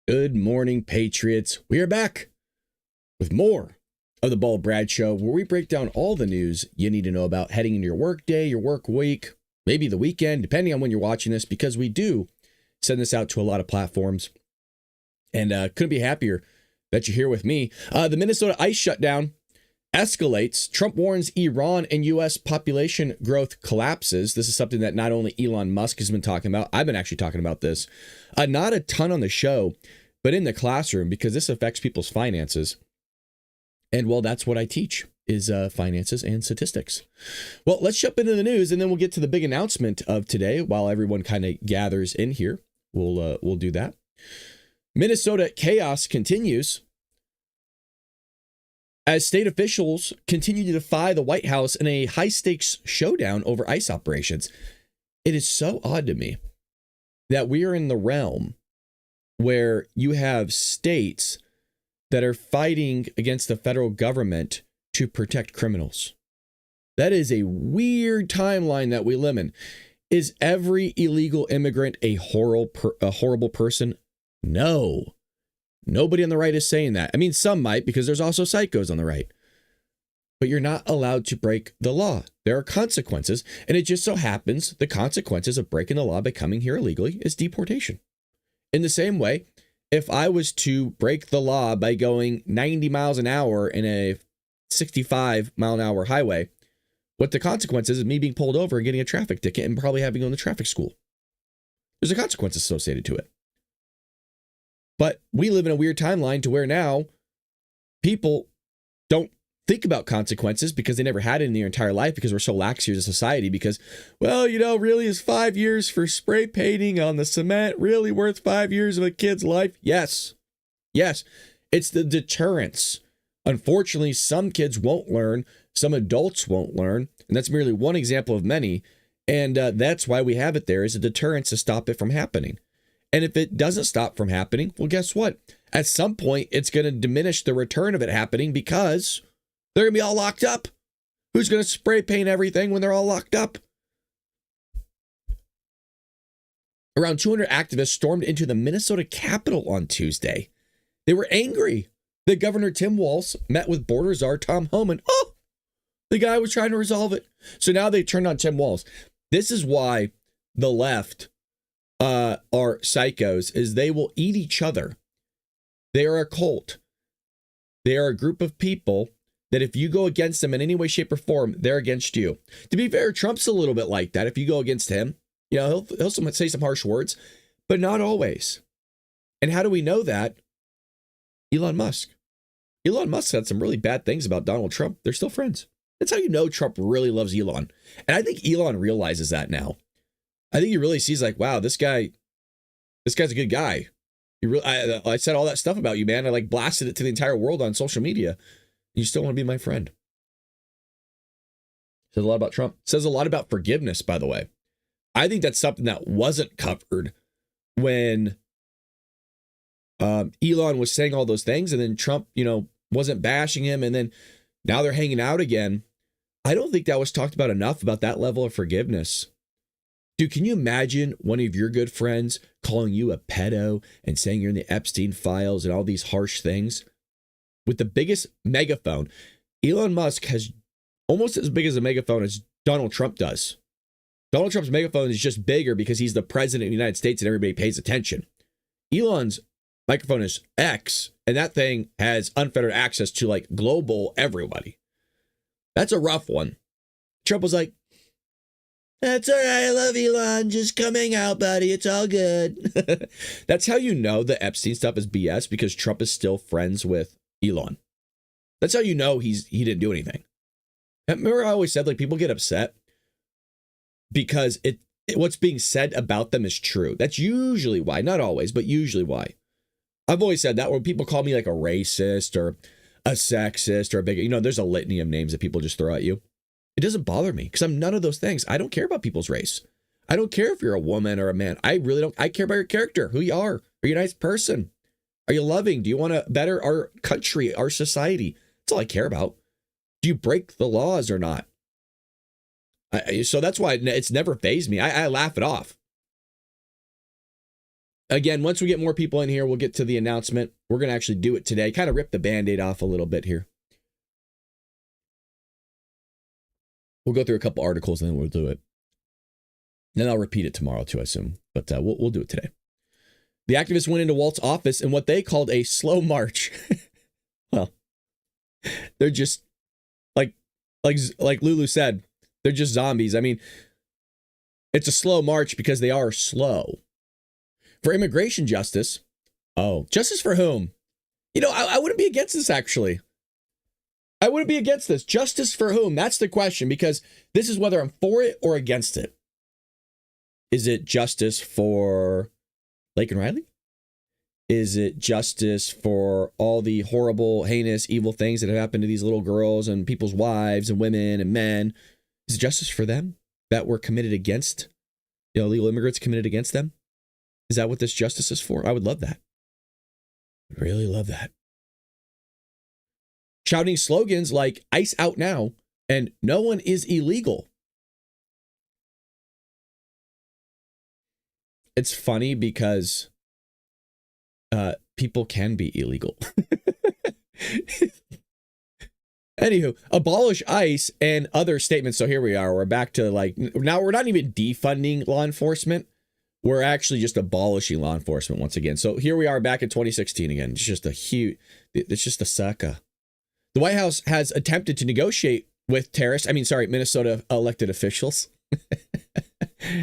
Good morning, Patriots. We are back with more of the Bald Brad Show, where we break down all the news you need to know about heading into your work day, your work week, maybe the weekend, depending on when you're watching this, because we do send this out to a lot of platforms. And couldn't be happier that you're here with me. The Minnesota ice shutdown escalates. Trump warns Iran and U.S. population growth collapses. This is something that not only Elon Musk has been talking about, I've been actually talking about this. Not a ton on the show, but in the classroom, because this affects people's finances. And well, that's what I teach, is finances and statistics. Well, let's jump into the news, and then we'll get to the big announcement of today while everyone kind of gathers in here. We'll do that. Minnesota chaos continues as state officials continue to defy the White House in a high-stakes showdown over ICE operations. It is so odd to me that we are in the realm where you have states that are fighting against the federal government to protect criminals. That is a weird timeline that we live in. Is every illegal immigrant a horrible person? No. Nobody on the right is saying that. I mean, some might, because there's also psychos on the right. But you're not allowed to break the law. There are consequences, and it just so happens the consequences of breaking the law by coming here illegally is deportation. In the same way, if I was to break the law by going 90 miles an hour in a 65 mile an hour highway, what the consequence is me being pulled over and getting a traffic ticket and probably having to go to traffic school. There's a consequence associated to it. But we live in a weird timeline to where now people don't think about consequences because they never had it in their entire life, because we're so lax here as a society, because, well, really is 5 years for spray painting on the cement really worth 5 years of a kid's life? Yes. Yes. It's the deterrence. Unfortunately, some kids won't learn. Some adults won't learn. And that's merely one example of many. And that's why we have it there, is a deterrence to stop it from happening. And if it doesn't stop from happening, well, guess what? At some point, it's going to diminish the return of it happening, because they're going to be all locked up. Who's going to spray paint everything when they're all locked up? Around 200 activists stormed into the Minnesota Capitol on Tuesday. They were angry that Governor Tim Walz met with Border Czar Tom Homan. Oh, the guy was trying to resolve it. So now they turned on Tim Walz. This is why the left are psychos, is they will eat each other. They are a cult. They are a group of people that if you go against them in any way, shape, or form, they're against you. To be fair, Trump's a little bit like that. If you go against him, he'll say some harsh words, but not always. And how do we know that? Elon Musk. Elon Musk said some really bad things about Donald Trump. They're still friends. That's how you know Trump really loves Elon. And I think Elon realizes that now. I think he really sees, like, wow, this guy's a good guy. I said all that stuff about you, man. I blasted it to the entire world on social media. You still want to be my friend. Says a lot about Trump. Says a lot about forgiveness, by the way. I think that's something that wasn't covered when Elon was saying all those things, and then Trump, wasn't bashing him, and then now they're hanging out again. I don't think that was talked about enough, about that level of forgiveness. Dude, can you imagine one of your good friends calling you a pedo and saying you're in the Epstein files and all these harsh things? With the biggest megaphone, Elon Musk has almost as big as a megaphone as Donald Trump does. Donald Trump's megaphone is just bigger because he's the president of the United States and everybody pays attention. Elon's microphone is X, and that thing has unfettered access to global everybody. That's a rough one. Trump was like, "That's all right. I love Elon. Just come hang out, buddy. It's all good." That's how you know the Epstein stuff is BS, because Trump is still friends with Elon. That's how you know he didn't do anything. Remember, I always said people get upset because what's being said about them is true. That's usually why, not always, but usually why. I've always said that when people call me a racist or a sexist or a bigot, there's a litany of names that people just throw at you. It doesn't bother me because I'm none of those things. I don't care about people's race. I don't care if you're a woman or a man. I really don't. I care about your character, who you are. Are you a nice person? Are you loving? Do you want to better our country, our society? That's all I care about. Do you break the laws or not? So that's why it's never fazed me. I laugh it off. Again, once we get more people in here, we'll get to the announcement. We're going to actually do it today. Kind of rip the Band-Aid off a little bit here. We'll go through a couple articles and then we'll do it. Then I'll repeat it tomorrow too, I assume. But we'll do it today. The activists went into Walt's office in what they called a slow march. Well, they're just like Lulu said, they're just zombies. I mean, it's a slow march because they are slow. For immigration justice. Oh, justice for whom? You know, I wouldn't be against this, actually. I wouldn't be against this. Justice for whom? That's the question, because this is whether I'm for it or against it. Is it justice for Lake and Riley? Is it justice for all the horrible, heinous, evil things that have happened to these little girls and people's wives and women and men? Is it justice for them that were committed against, illegal immigrants committed against them? Is that what this justice is for? I would love that. I'd really love that. Shouting slogans like ICE out now and no one is illegal. It's funny because people can be illegal. Anywho, abolish ICE and other statements. So here we are. We're back to now we're not even defunding law enforcement. We're actually just abolishing law enforcement once again. So here we are back in 2016 again. It's just a sucker. The White House has attempted to negotiate with Minnesota elected officials.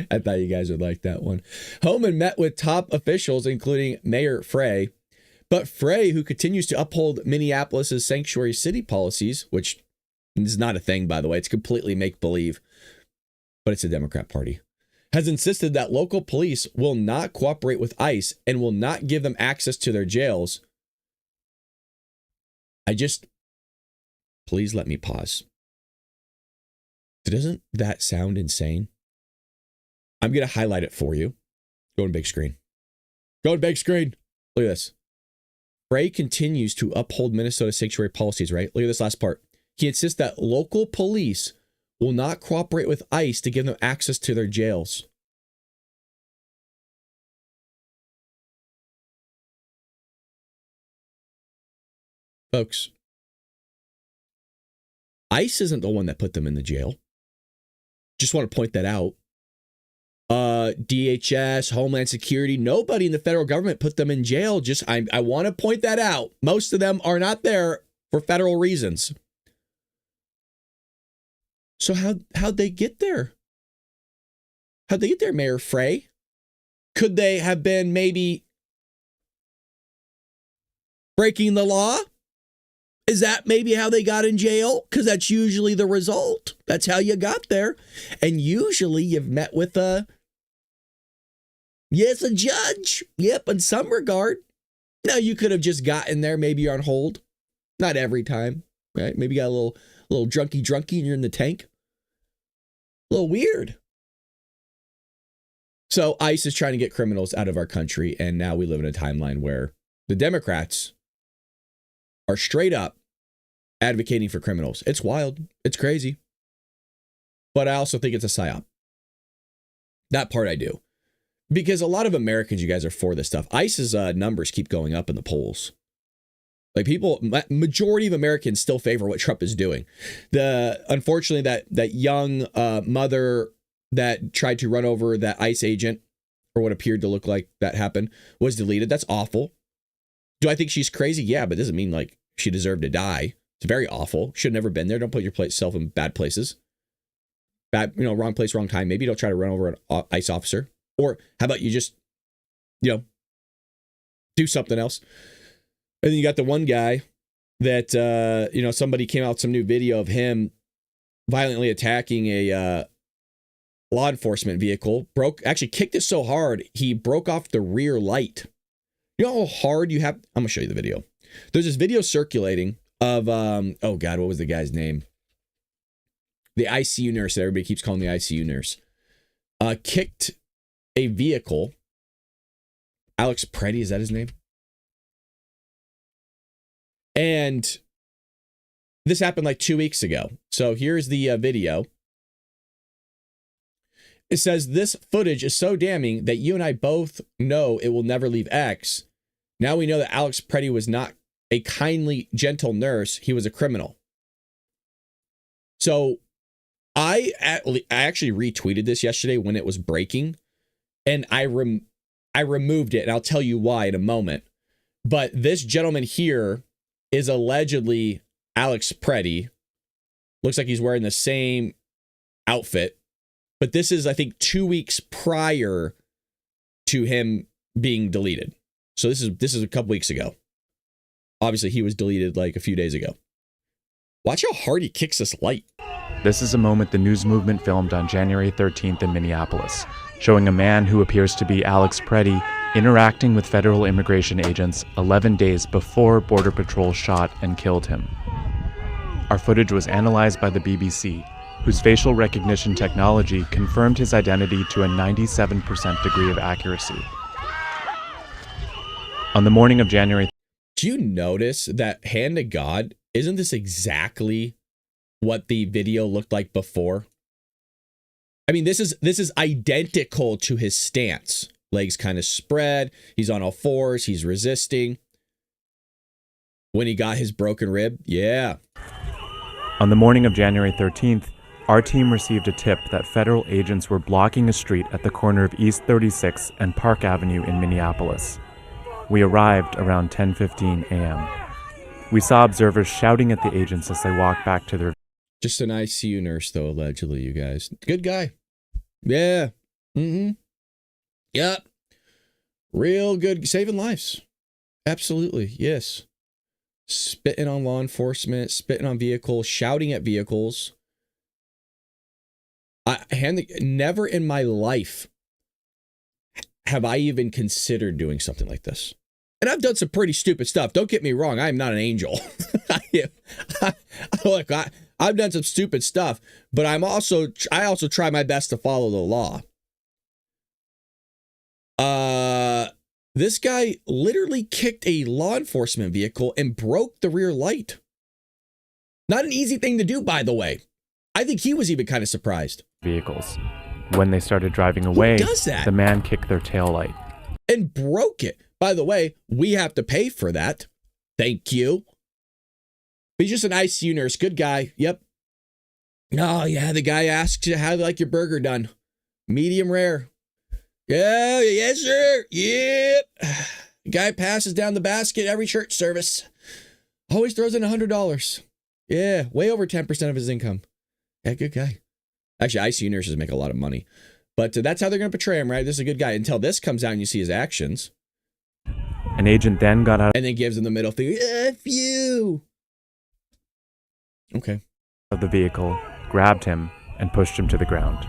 I thought you guys would like that one. Homan met with top officials, including Mayor Frey. But Frey, who continues to uphold Minneapolis' sanctuary city policies, which is not a thing, by the way, it's completely make-believe, but it's a Democrat party, has insisted that local police will not cooperate with ICE and will not give them access to their jails. Please let me pause. Doesn't that sound insane? I'm going to highlight it for you. Go to big screen. Go to big screen. Look at this. Frey continues to uphold Minnesota sanctuary policies, right? Look at this last part. He insists that local police will not cooperate with ICE to give them access to their jails. Folks, ICE isn't the one that put them in the jail. Just want to point that out. DHS, Homeland Security, nobody in the federal government put them in jail. I want to point that out. Most of them are not there for federal reasons. So how'd they get there? How'd they get there, Mayor Frey? Could they have been maybe breaking the law? Is that maybe how they got in jail? Because that's usually the result. That's how you got there. And usually you've met with a judge. Yep, in some regard. Now, you could have just gotten there. Maybe you're on hold. Not every time, right? Maybe you got a little drunky and you're in the tank. A little weird. So ICE is trying to get criminals out of our country. And now we live in a timeline where the Democrats are straight up advocating for criminals. It's wild. It's crazy. But I also think it's a psyop. That part I do. Because a lot of Americans, you guys, are for this stuff. ICE's numbers keep going up in the polls. Like majority of Americans still favor what Trump is doing. Unfortunately, that young mother that tried to run over that ICE agent, or what appeared to look like that happened, was deleted. That's awful. Do I think she's crazy? Yeah, but it doesn't mean she deserved to die. It's very awful. Should have never been there. Don't put yourself in bad places. Wrong place, wrong time. Maybe don't try to run over an ICE officer. Or how about you just, do something else? And then you got the one guy that, somebody came out with some new video of him violently attacking a law enforcement vehicle. Actually kicked it so hard, he broke off the rear light. You know how hard you have? I'm going to show you the video. There's this video circulating of, what was the guy's name? The ICU nurse that everybody keeps calling the ICU nurse. Kicked a vehicle. Alex Preddy, is that his name? And this happened 2 weeks ago. So here's the video. It says this footage is so damning that you and I both know it will never leave X. Now we know that Alex Preddy was not a kindly, gentle nurse. He was a criminal. So I actually retweeted this yesterday when it was breaking, and I removed it, and I'll tell you why in a moment. But this gentleman here is allegedly Alex Preddy. Looks like he's wearing the same outfit. But this is, I think, 2 weeks prior to him being deleted. So this is a couple weeks ago. Obviously, he was deleted like a few days ago. Watch how hard he kicks this light. This is a moment the news movement filmed on January 13th in Minneapolis, showing a man who appears to be Alex Preddy interacting with federal immigration agents 11 days before Border Patrol shot and killed him. Our footage was analyzed by the BBC, whose facial recognition technology confirmed his identity to a 97% degree of accuracy. On the morning of January... Do you notice that, hand to God, isn't this exactly what the video looked like before? I mean, this is identical to his stance. Legs kind of spread. He's on all fours. He's resisting. When he got his broken rib, yeah. On the morning of January 13th, our team received a tip that federal agents were blocking a street at the corner of East 36 and Park Avenue in Minneapolis. We arrived around 10:15 a.m. We saw observers shouting at the agents as they walked back to their... Just an ICU nurse, though, allegedly, you guys. Good guy. Yeah. Mm-hmm. Yep. Real good. Saving lives. Absolutely. Yes. Spitting on law enforcement, spitting on vehicles, shouting at vehicles. Never in my life have I even considered doing something like this. And I've done some pretty stupid stuff. Don't get me wrong. I am not an angel. Look, I've done some stupid stuff, but I also try my best to follow the law. This guy literally kicked a law enforcement vehicle and broke the rear light. Not an easy thing to do, by the way. I think he was even kind of surprised. Vehicles. When they started driving away, who does that? The man kicked their taillight. And broke it. By the way, we have to pay for that. Thank you. He's just an ICU nurse. Good guy. Yep. Oh, yeah. The guy asks you, how do you like your burger done? Medium rare. Yeah, yes, sir. Yep. The guy passes down the basket every church service. Always throws in $100. Yeah, way over 10% of his income. Yeah, good guy. Actually, ICU nurses make a lot of money. But that's how they're going to portray him, right? This is a good guy. Until this comes out and you see his actions. An agent then got out and then gives him the middle finger. F you. Okay. of the vehicle, grabbed him, and pushed him to the ground.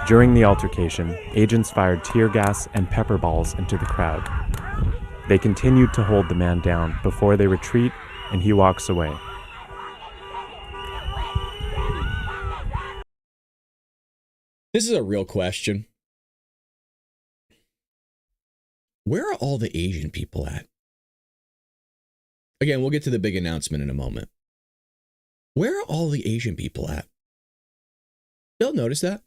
During the altercation, agents fired tear gas and pepper balls into the crowd. They continued to hold the man down before they retreat, and he walks away. This is a real question. Where are all the Asian people at? Again, we'll get to the big announcement in a moment. Where are all the Asian people at? They'll notice that.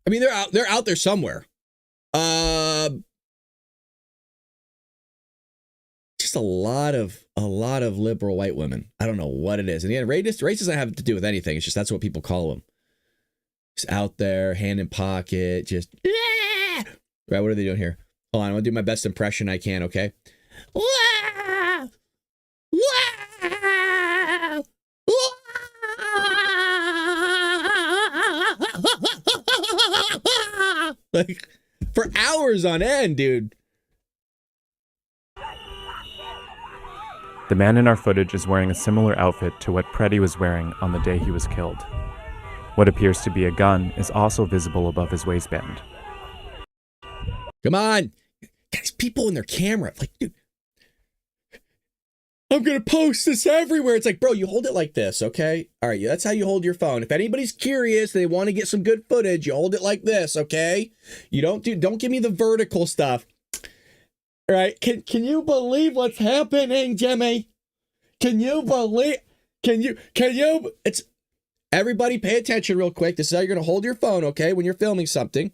I mean, they're out there somewhere. Just a lot of liberal white women. I don't know what it is. And again, race doesn't have to do with anything. It's just that's what people call them. Just out there, hand in pocket, just right. What are they doing here? Hold on, I'm gonna do my best impression I can. Okay. Like for hours on end, dude. The man in our footage is wearing a similar outfit to what Preddy was wearing on the day he was killed. What appears to be a gun is also visible above his waistband. Come on. Guys, people in their camera. Like, dude, I'm going to post this everywhere. It's like, bro, you hold it like this, okay? All right, that's how you hold your phone. If anybody's curious, they want to get some good footage, you hold it like this, okay? You don't give me the vertical stuff. Right? Can you believe what's happening, Jimmy? Can you believe? Can you? It's everybody pay attention real quick. This is how you're going to hold your phone, okay? When you're filming something.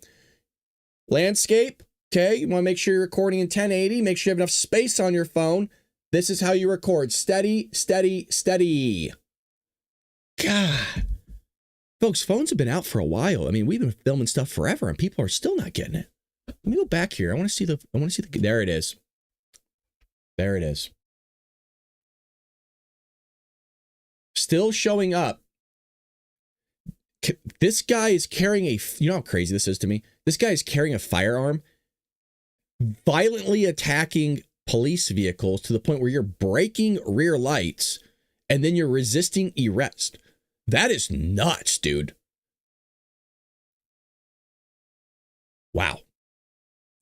Landscape, okay? You want to make sure you're recording in 1080. Make sure you have enough space on your phone. This is how you record. Steady, steady, steady. God. Folks, phones have been out for a while. I mean, we've been filming stuff forever and people are still not getting it. Let me go back here. I want to see the, there it is. There it is. Still showing up. This guy is carrying you know how crazy this is to me? This guy is carrying a firearm, violently attacking police vehicles to the point where you're breaking rear lights and then you're resisting arrest. That is nuts, dude. Wow.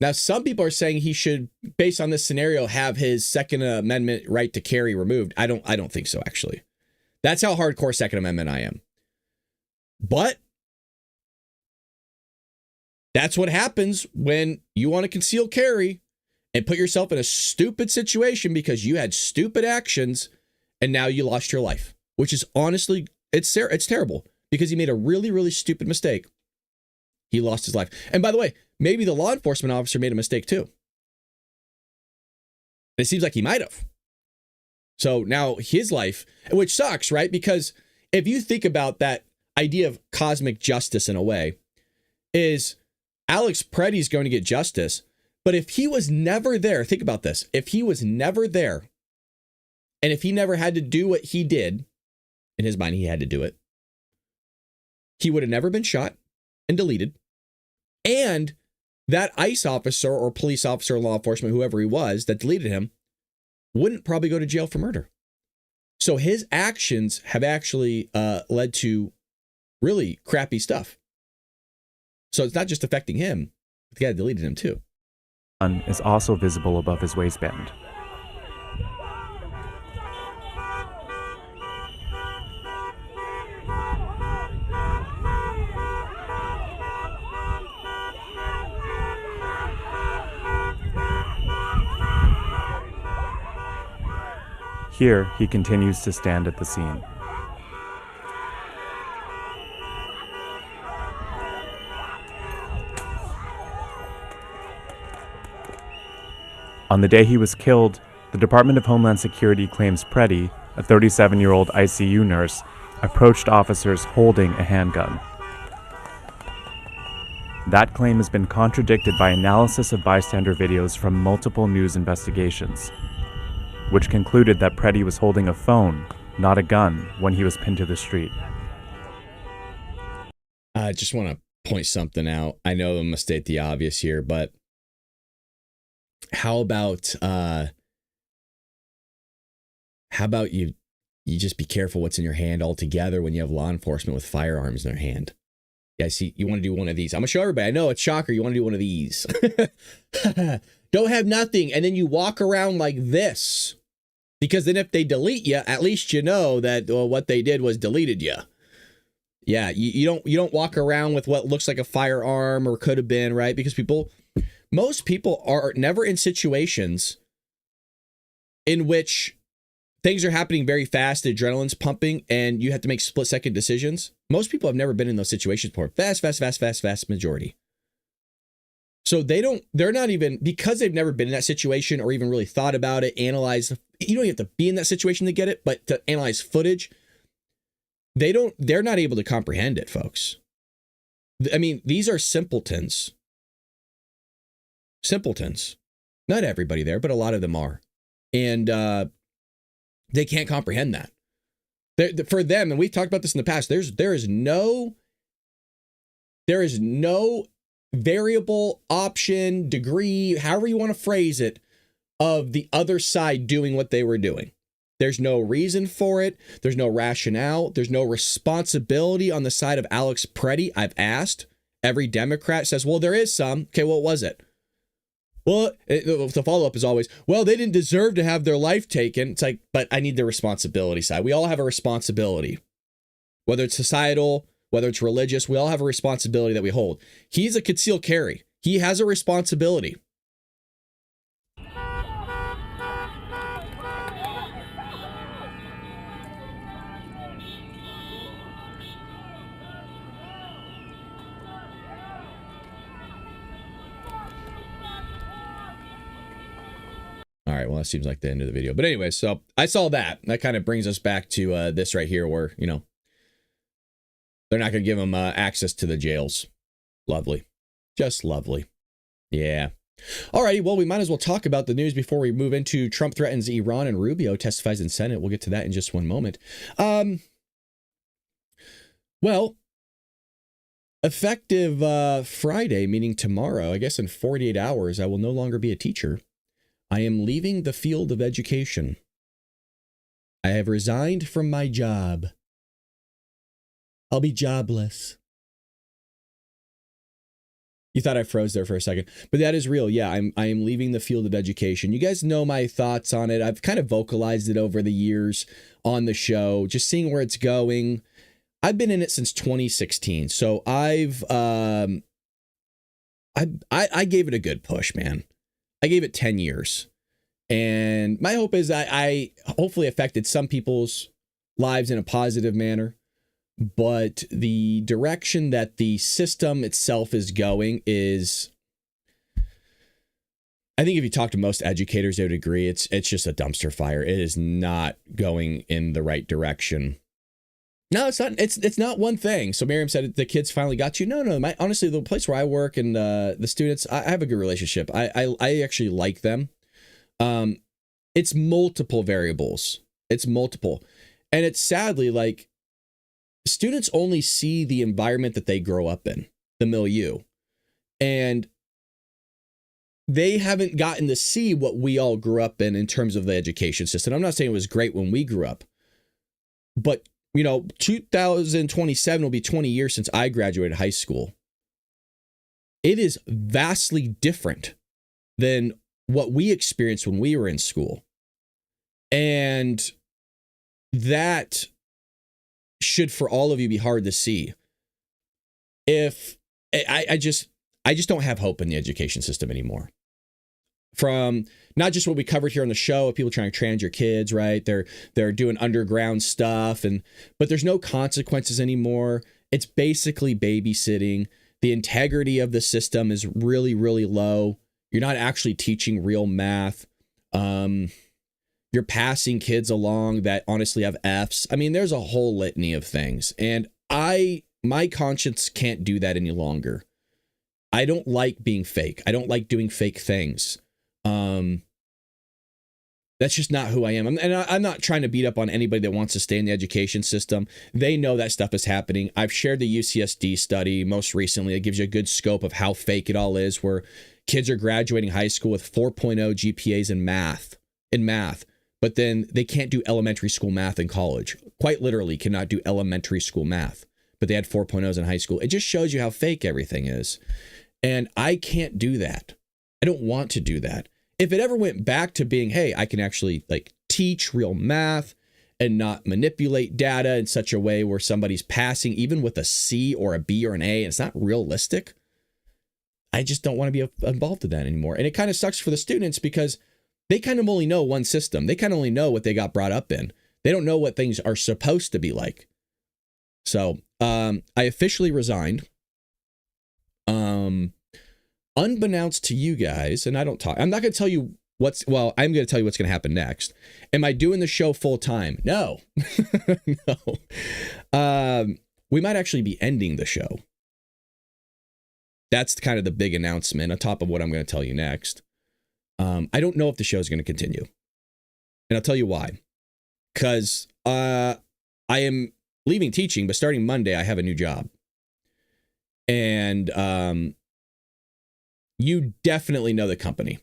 Now, some people are saying he should, based on this scenario, have his Second Amendment right to carry removed. I don't think so, actually. That's how hardcore Second Amendment I am. But that's what happens when you want to conceal carry and put yourself in a stupid situation because you had stupid actions and now you lost your life, which is honestly, it's terrible because he made a really, really stupid mistake. He lost his life. And by the way, maybe the law enforcement officer made a mistake too. And it seems like he might have. So now his life, which sucks, right? Because if you think about that idea of cosmic justice in a way, is Alex Preddy's going to get justice. But if he was never there, think about this. If he was never there, and if he never had to do what he did, in his mind, he had to do it, he would have never been shot and deleted. And that ICE officer or police officer, law enforcement, whoever he was that deleted him, wouldn't probably go to jail for murder. So his actions have actually led to really crappy stuff. So it's not just affecting him. The guy that deleted him too. Is also visible above his waistband. Here, he continues to stand at the scene. On the day he was killed, the Department of Homeland Security claims Preddy, a 37-year-old ICU nurse, approached officers holding a handgun. That claim has been contradicted by analysis of bystander videos from multiple news investigations, which concluded that Preddy was holding a phone, not a gun, when he was pinned to the street. I just want to point something out. I know I'm going to state the obvious here, but how about you just be careful what's in your hand altogether when you have law enforcement with firearms in their hand? Yeah, see, you want to do one of these. I'm going to show everybody. I know it's shocker. You want to do one of these. Don't have nothing. And then you walk around like this. Because then if they delete you, at least you know that what they did was deleted you. Yeah, you don't walk around with what looks like a firearm or could have been, right? Because most people are never in situations in which things are happening very fast, the adrenaline's pumping, and you have to make split-second decisions. Most people have never been in those situations before. Vast majority. So they're not even, because they've never been in that situation or even really thought about it, analyze. You don't have to be in that situation to get it, but to analyze footage, they're not able to comprehend it, folks. I mean, these are simpletons. Simpletons. Not everybody there, but a lot of them are. And they can't comprehend that. For them, and we've talked about this in the past, there is no variable, option, degree, however you want to phrase it, of the other side doing what they were doing. There's no reason for it. There's no rationale. There's no responsibility on the side of Alex Preddy. I've asked. Every Democrat says, well, there is some. Okay, what was it? Well, the follow-up is always, well, they didn't deserve to have their life taken. It's like, but I need the responsibility side. We all have a responsibility. Whether it's societal, whether it's religious, we all have a responsibility that we hold. He's a concealed carry. He has a responsibility. All right, well, that seems like the end of the video. But anyway, so I saw that. That kind of brings us back to this right here where, you know, they're not going to give them access to the jails. Lovely. Just lovely. Yeah. All righty, well, we might as well talk about the news before we move into Trump threatens Iran and Rubio testifies in Senate. We'll get to that in just one moment. Well, effective Friday, meaning tomorrow, I guess in 48 hours, I will no longer be a teacher. I am leaving the field of education. I have resigned from my job. I'll be jobless. You thought I froze there for a second, but that is real. Yeah, I am leaving the field of education. You guys know my thoughts on it. I've kind of vocalized it over the years on the show, just seeing where it's going. I've been in it since 2016, so I gave it a good push, man. I gave it 10 years. And my hope is that I hopefully affected some people's lives in a positive manner. But the direction that the system itself is going is, I think if you talk to most educators, they would agree it's just a dumpster fire. It is not going in the right direction. No, it's not. It's not one thing. So Miriam said the kids finally got you. No. Honestly, the place where I work and the students, I have a good relationship. I actually like them. It's multiple variables. It's multiple, and it's sadly like students only see the environment that they grow up in, the milieu, and they haven't gotten to see what we all grew up in terms of the education system. I'm not saying it was great when we grew up, but you know, 2027 will be 20 years since I graduated high school. It is vastly different than what we experienced when we were in school. And that should, for all of you, be hard to see. If I just don't have hope in the education system anymore. From not just what we covered here on the show of people trying to trans your kids, right? They're doing underground stuff, but there's no consequences anymore. It's basically babysitting. The integrity of the system is really, really low. You're not actually teaching real math. You're passing kids along that honestly have Fs. I mean, there's a whole litany of things. And my conscience can't do that any longer. I don't like being fake. I don't like doing fake things. That's just not who I am. I'm not trying to beat up on anybody that wants to stay in the education system. They know that stuff is happening. I've shared the UCSD study most recently. It gives you a good scope of how fake it all is, where kids are graduating high school with 4.0 GPAs in math, but then they can't do elementary school math in college. Quite literally cannot do elementary school math, but they had 4.0s in high school. It just shows you how fake everything is. And I can't do that. I don't want to do that. If it ever went back to being, hey, I can actually like teach real math and not manipulate data in such a way where somebody's passing even with a C or a B or an A, and it's not realistic, I just don't want to be involved in that anymore. And it kind of sucks for the students because they kind of only know one system. They kind of only know what they got brought up in. They don't know what things are supposed to be like. So I officially resigned. Unbeknownst to you guys, and I'm not going to tell you I'm going to tell you what's going to happen next. Am I doing the show full time? No. No. We might actually be ending the show. That's kind of the big announcement on top of what I'm going to tell you next. I don't know if the show is going to continue. And I'll tell you why. Because I am leaving teaching, but starting Monday, I have a new job. And you definitely know the company.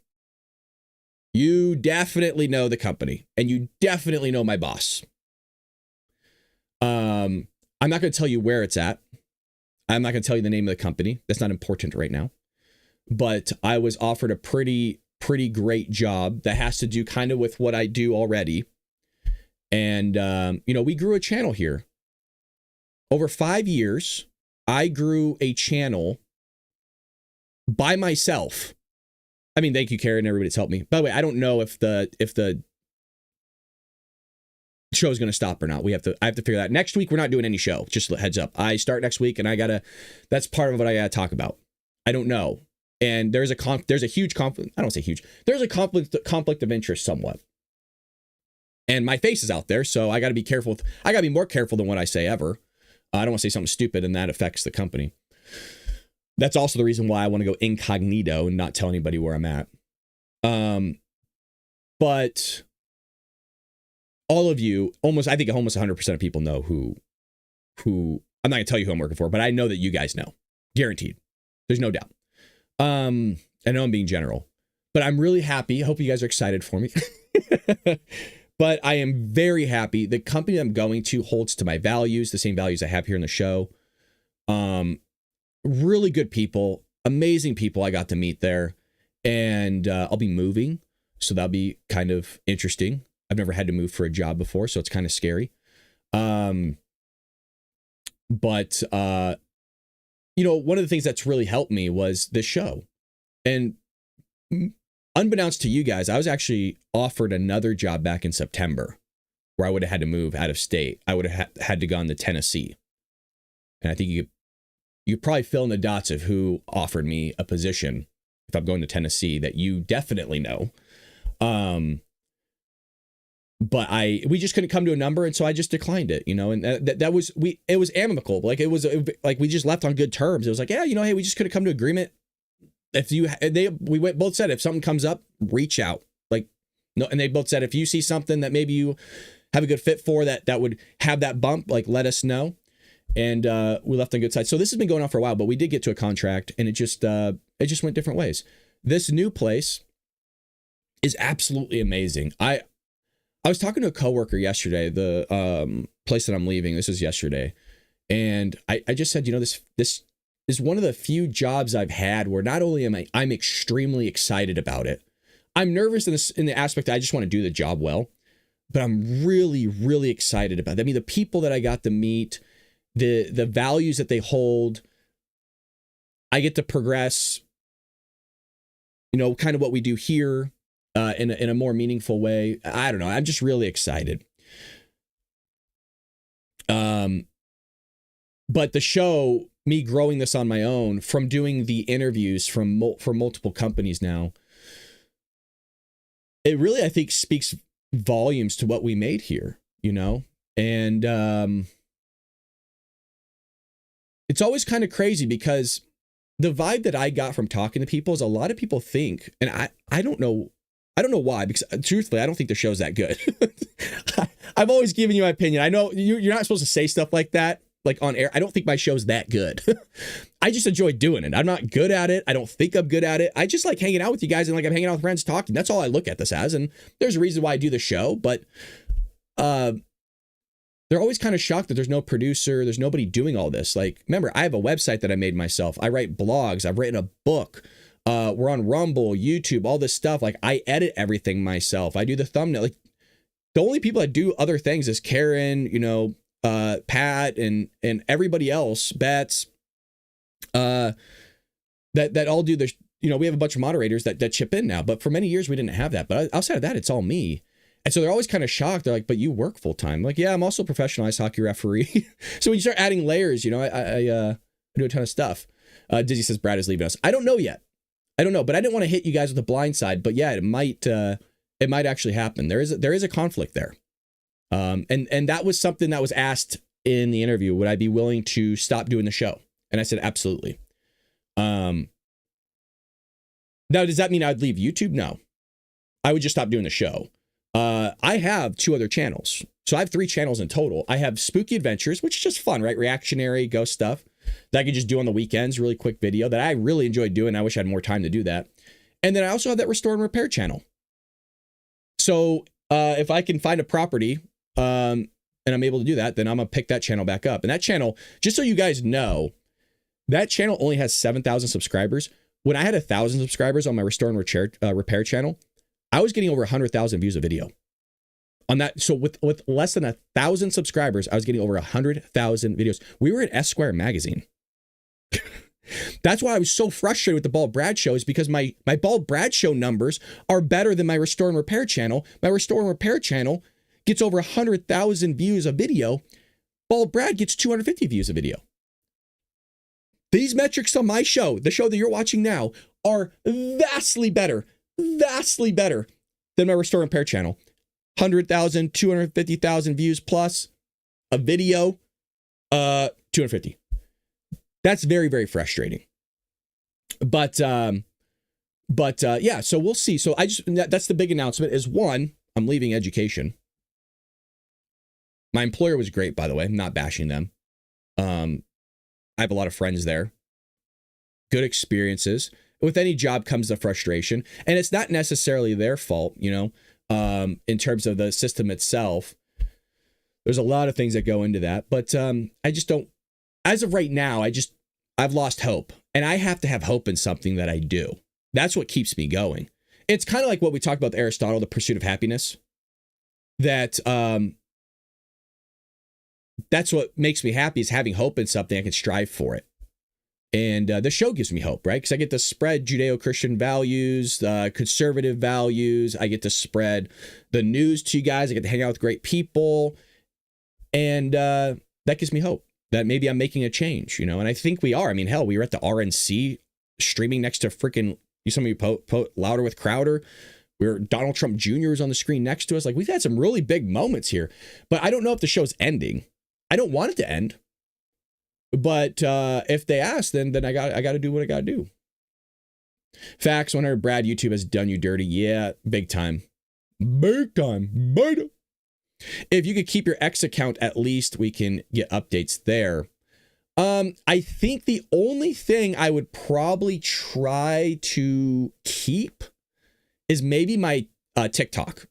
You definitely know the company. And you definitely know my boss. I'm not going to tell you where it's at. I'm not going to tell you the name of the company. That's not important right now. But I was offered a pretty great job that has to do kind of with what I do already. And, we grew a channel here. Over 5 years, I grew a channel by myself. I mean, thank you, Karen, and everybody that's helped me. By the way, I don't know if the show is going to stop or not. I have to figure that out. Next week, we're not doing any show. Just a heads up. I start next week, and that's part of what I got to talk about. I don't know. And there's a huge conflict. I don't say huge. There's a conflict of interest somewhat. And my face is out there, so I got to be careful. I got to be more careful than what I say ever. I don't want to say something stupid and that affects the company. That's also the reason why I want to go incognito and not tell anybody where I'm at. But all of you, I think almost 100% of people know who I'm not going to tell you who I'm working for, but I know that you guys know. Guaranteed. There's no doubt. I know I'm being general, but I'm really happy. I hope you guys are excited for me. But I am very happy. The company I'm going to holds to my values, the same values I have here in the show. Really good people, amazing people I got to meet there. And I'll be moving, so that'll be kind of interesting. I've never had to move for a job before, so it's kind of scary. But one of the things that's really helped me was this show. And unbeknownst to you guys, I was actually offered another job back in September where I would have had to move out of state. I would have had to gone to Tennessee. And I think you could probably fill in the dots of who offered me a position if I'm going to Tennessee that you definitely know. But we just couldn't come to a number, and so I just declined it, and that was it was amicable. Like it was like we just left on good terms. It was like, yeah, hey, we just couldn't come to agreement. We both said if something comes up, reach out. Like no, and they both said if you see something that maybe you have a good fit for that would have that bump, like let us know. And we left on good side. So this has been going on for a while, but we did get to a contract, and it just went different ways. This new place is absolutely amazing. I was talking to a coworker yesterday, the place that I'm leaving. This was yesterday. And I just said, this is one of the few jobs I've had where not only I'm extremely excited about it. I'm nervous in the aspect that I just want to do the job well, but I'm really, really excited about it. I mean, the people that I got to meet, the values that they hold, I get to progress, kind of what we do here. In a more meaningful way. I don't know. I'm just really excited. But the show, me growing this on my own, from doing the interviews for multiple companies now, it really, I think, speaks volumes to what we made here, and it's always kind of crazy because the vibe that I got from talking to people is a lot of people think, and I don't know why, because truthfully, I don't think the show's that good. I've always given you my opinion. I know you're not supposed to say stuff like that, like on air. I don't think my show's that good. I just enjoy doing it. I'm not good at it. I don't think I'm good at it. I just like hanging out with you guys and like I'm hanging out with friends talking. That's all I look at this as. And there's a reason why I do the show, but they're always kind of shocked that there's no producer. There's nobody doing all this. Like, remember, I have a website that I made myself. I write blogs. I've written a book. We're on Rumble, YouTube, all this stuff. Like I edit everything myself. I do the thumbnail. Like the only people that do other things is Karen, Pat and everybody else, Bets, that all do the, we have a bunch of moderators that chip in now, but for many years we didn't have that. But outside of that, it's all me. And so they're always kind of shocked. They're like, but you work full time. Like, yeah, I'm also a professional ice hockey referee. So when you start adding layers, I do a ton of stuff. Dizzy says Brad is leaving us. I don't know yet. I don't know, but I didn't want to hit you guys with a blind side. But yeah, it might actually happen. There is a conflict there, and that was something that was asked in the interview. Would I be willing to stop doing the show? And I said absolutely. Now, does that mean I'd leave YouTube? No, I would just stop doing the show. I have 2 other channels, so I have 3 channels in total. I have Spooky Adventures, which is just fun, right? Reactionary ghost stuff that I could just do on the weekends, really quick video that I really enjoyed doing. I wish I had more time to do that. And then I also have that Restore and Repair channel. So if I can find a property and I'm able to do that, then I'm going to pick that channel back up. And that channel, just so you guys know, that channel only has 7,000 subscribers. When I had 1,000 subscribers on my Restore and Repair channel, I was getting over 100,000 views a video. On that, so with less than 1,000 subscribers, I was getting over 100,000 videos. We were at Esquire magazine. That's why I was so frustrated with the Bald Brad show, is because my Bald Brad show numbers are better than my Restore and Repair channel. My Restore and Repair channel gets over 100,000 views a video. Bald Brad gets 250 views a video. These metrics on my show, the show that you're watching now, are vastly better than my Restore and Repair channel. 100,000, 250,000 views plus a video, 250. That's very, very frustrating. But yeah, so we'll see. So that's the big announcement is one, I'm leaving education. My employer was great, by the way. I'm not bashing them. I have a lot of friends there. Good experiences. With any job comes the frustration. And it's not necessarily their fault, you know, in terms of the system itself. There's a lot of things that go into that. But I just don't, as of right now, I've lost hope. And I have to have hope in something that I do. That's what keeps me going. It's kind of like what we talked about with Aristotle, the pursuit of happiness. That that's what makes me happy, is having hope in something. I can strive for it. And the show gives me hope, right? Because I get to spread Judeo-Christian values, conservative values. I get to spread the news to you guys. I get to hang out with great people. And that gives me hope that maybe I'm making a change, you know? And I think we are. I mean, hell, we were at the RNC streaming next to freaking, some of you Louder with Crowder. Donald Trump Jr. was on the screen next to us. Like, we've had some really big moments here. But I don't know if the show's ending. I don't want it to end. But if they ask, then I got to do what I got to do. Facts, 100, Brad, YouTube has done you dirty. Yeah, big time. Big time. Beta. If you could keep your X account, at least we can get updates there. I think the only thing I would probably try to keep is maybe my TikTok.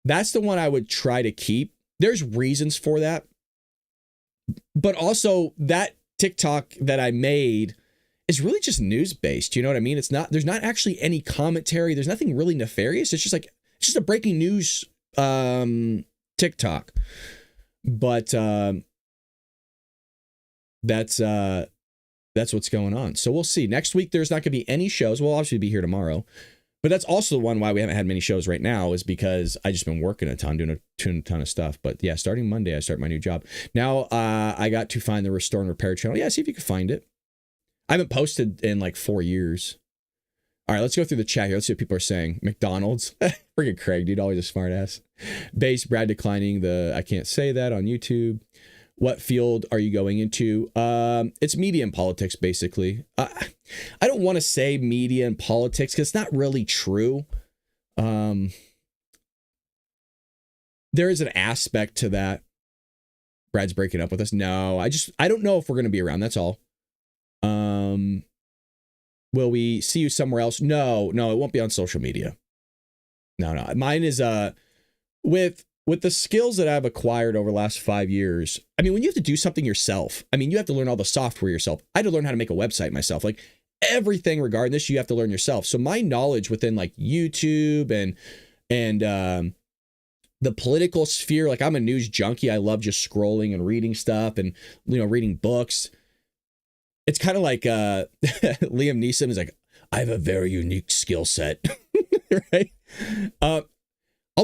That's the one I would try to keep. There's reasons for that. But also that TikTok that I made is really just news based. You know what I mean? There's not actually any commentary. There's nothing really nefarious. It's just a breaking news TikTok. But that's what's going on. So we'll see. Next week, there's not going to be any shows. We'll obviously be here tomorrow. But that's also the one why we haven't had many shows right now, is because I just been working a ton, doing a ton of stuff. But yeah, starting Monday, I start my new job. Now I got to find the Restore and Repair channel. Yeah, see if you can find it. I haven't posted in like 4 years. All right, let's go through the chat here. Let's see what people are saying. McDonald's. Freaking Craig, dude, always a smart ass. Base, Brad declining I can't say that on YouTube. What field are you going into? It's media and politics, basically. I don't want to say media and politics because it's not really true. There is an aspect to that. Brad's breaking up with us. No, I don't know if we're going to be around. That's all. Will we see you somewhere else? No, it won't be on social media. No. Mine is with the skills that I've acquired over the last 5 years. I mean, when you have to do something yourself, I mean, you have to learn all the software yourself. I had to learn how to make a website myself. Like everything regarding this, you have to learn yourself. So my knowledge within like YouTube and the political sphere, like I'm a news junkie. I love just scrolling and reading stuff and, you know, reading books. It's kind of like Liam Neeson is like, I have a very unique skill set, right? I'll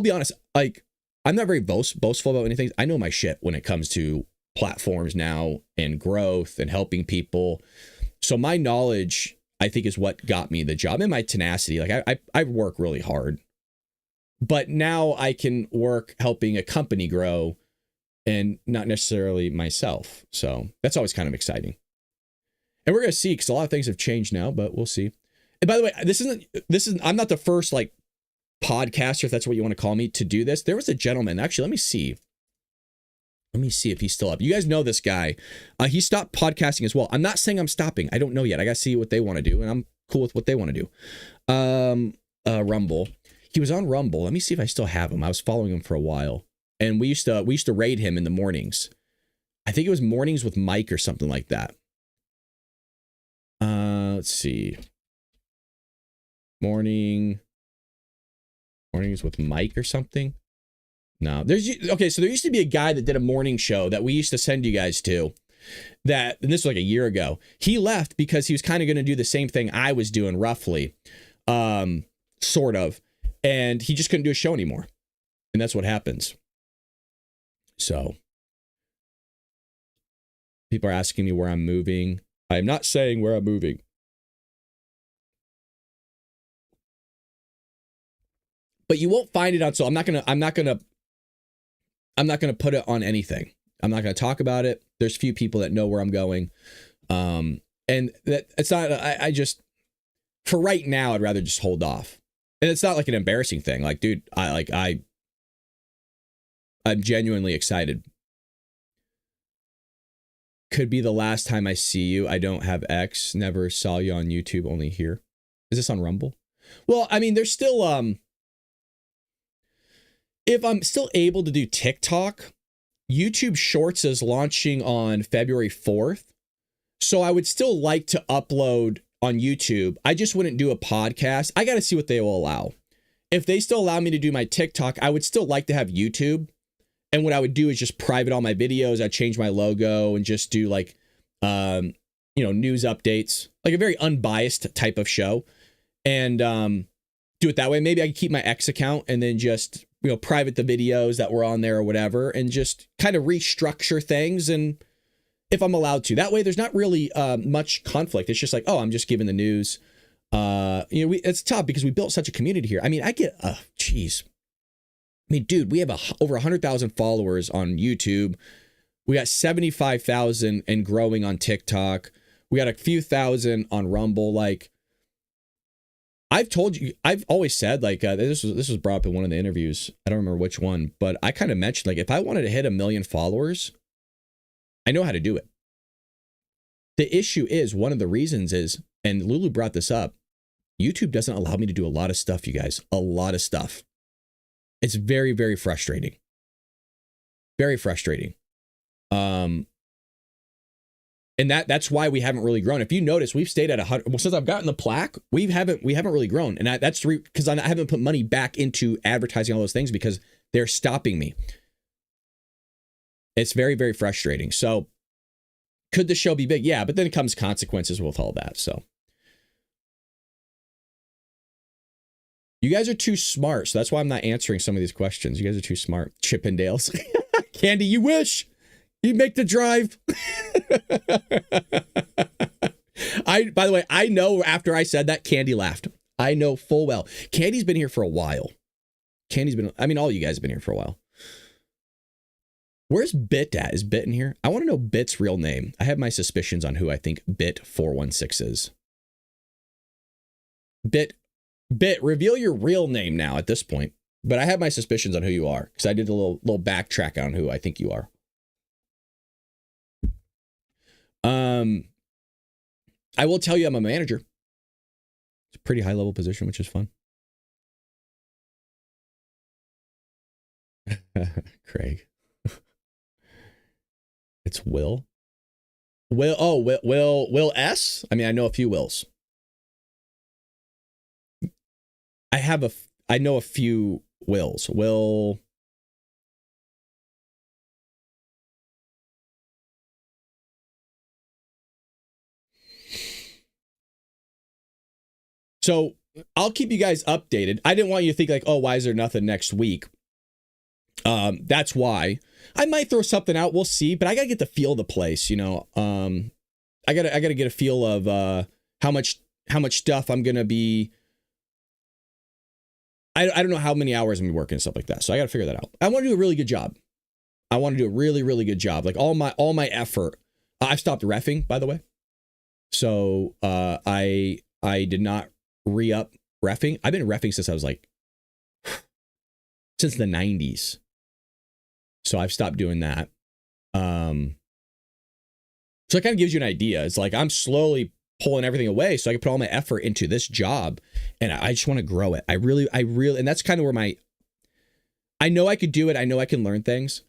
be honest, like, I'm not very boastful about anything. I know my shit when it comes to platforms now and growth and helping people. So my knowledge, I think, is what got me the job, and my tenacity. Like I work really hard, but now I can work helping a company grow and not necessarily myself. So that's always kind of exciting. And we're going to see, because a lot of things have changed now, but we'll see. And by the way, this isn't, I'm not the first like podcaster, if that's what you want to call me, to do this. There was a gentleman, actually, let me see if he's still up. You guys know this guy. He stopped podcasting as well. I'm not saying I'm stopping. I don't know yet. I got to see what they want to do, and I'm cool with what they want to do. Rumble. He was on Rumble. Let me see if I still have him. I was following him for a while, and we used to raid him in the mornings. I think it was Mornings with Mike or something like that. Let's see. Mornings with Mike or something. No, so there used to be a guy that did a morning show that we used to send you guys to, and this was like a year ago. He left because he was kind of going to do the same thing I was doing, roughly, sort of, and he just couldn't do a show anymore. And that's what happens. So people are asking me where I'm moving. I'm not saying where I'm moving. But you won't find it on. So I'm not gonna put it on anything. I'm not gonna talk about it. There's few people that know where I'm going, and that it's not. I just for right now, I'd rather just hold off. And it's not like an embarrassing thing. Like, dude, I'm genuinely excited. Could be the last time I see you. I don't have X. Never saw you on YouTube, only here. Is this on Rumble? Well, I mean, there's still, if I'm still able to do TikTok, YouTube Shorts is launching on February 4th. So I would still like to upload on YouTube. I just wouldn't do a podcast. I got to see what they will allow. If they still allow me to do my TikTok, I would still like to have YouTube. And what I would do is just private all my videos. I'd change my logo and just do like, news updates, like a very unbiased type of show, and do it that way. Maybe I could keep my X account and then just, private the videos that were on there or whatever, and just kind of restructure things. And if I'm allowed to, that way, there's not really much conflict. It's just like, oh, I'm just giving the news. It's tough because we built such a community here. I mean, dude, we have over 100,000 followers on YouTube. We got 75,000 and growing on TikTok. We got a few thousand on Rumble. Like, I've told you, I've always said, like, this was brought up in one of the interviews. I don't remember which one, but I kind of mentioned, like, if I wanted to hit 1 million followers, I know how to do it. The issue is, one of the reasons is, and Lulu brought this up, YouTube doesn't allow me to do a lot of stuff, you guys. A lot of stuff. It's very, very frustrating. Very frustrating. And that's why we haven't really grown. If you notice, we've stayed at 100. Well, since I've gotten the plaque, we haven't really grown. And that's because I haven't put money back into advertising all those things because they're stopping me. It's very, very frustrating. So could the show be big? Yeah, but then it comes consequences with all that. So you guys are too smart. So that's why I'm not answering some of these questions. You guys are too smart. Chippendales. Candy, you wish. You make the drive. By the way, I know after I said that, Candy laughed. I know full well. Candy's been here for a while. All you guys have been here for a while. Where's Bit at? Is Bit in here? I want to know Bit's real name. I have my suspicions on who I think Bit 416 is. Bit, reveal your real name now at this point. But I have my suspicions on who you are because I did a little backtrack on who I think you are. I will tell you I'm a manager. It's a pretty high level position, which is fun. Craig. It's Will. Will S? I mean, I know a few Wills. I know a few Wills. Will. So I'll keep you guys updated. I didn't want you to think like, oh, why is there nothing next week? That's why. I might throw something out. We'll see. But I gotta get the feel of the place. I gotta get a feel of how much stuff I'm gonna be. I don't know how many hours I'm gonna be working and stuff like that. So I gotta figure that out. I want to do a really good job. I want to do a really, really good job. Like all my effort. I've stopped reffing, by the way. So I did not re-up reffing. I've been reffing since I was since the 90s. So I've stopped doing that. So it kind of gives you an idea. It's like I'm slowly pulling everything away so I can put all my effort into this job, and I just want to grow it. I really, and that's kind of where I know I could do it. I know I can learn things.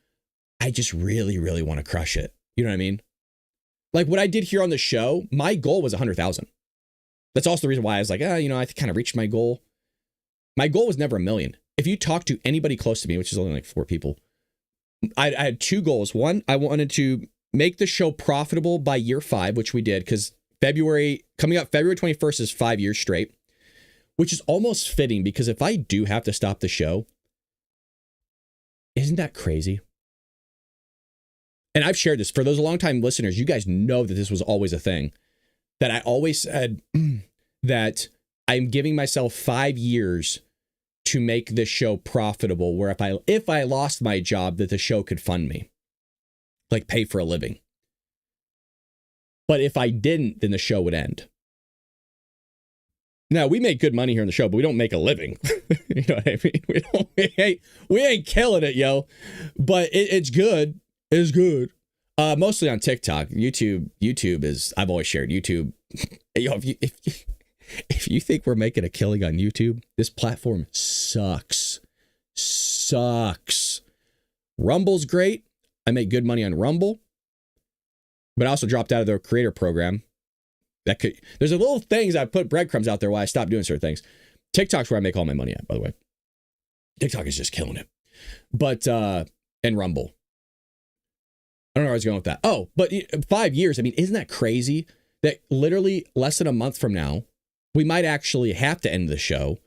I just really, really want to crush it. You know what I mean? Like what I did here on the show, my goal was 100,000. That's also the reason why I was like, I kind of reached my goal. My goal was never 1 million. If you talk to anybody close to me, which is only like 4 people, I had 2 goals. One, I wanted to make the show profitable by year 5, which we did because February 21st is 5 years straight, which is almost fitting because if I do have to stop the show, isn't that crazy? And I've shared this for those longtime listeners. You guys know that this was always a thing, that I always said that I'm giving myself 5 years to make this show profitable, where if I lost my job, that the show could fund me, like pay for a living. But if I didn't, then the show would end. Now, we make good money here on the show, but we don't make a living. You know what I mean? We ain't killing it, yo. But it's good. It's good. Mostly on TikTok. YouTube is, I've always shared YouTube. Yo, if you think we're making a killing on YouTube, this platform sucks. Sucks. Rumble's great. I make good money on Rumble. But I also dropped out of their creator program. There's a little things I put breadcrumbs out there while I stopped doing certain things. TikTok's where I make all my money at, by the way. TikTok is just killing it. But, and Rumble. I don't know where I was going with that. Oh, but 5 years. I mean, isn't that crazy that literally less than a month from now, we might actually have to end the show.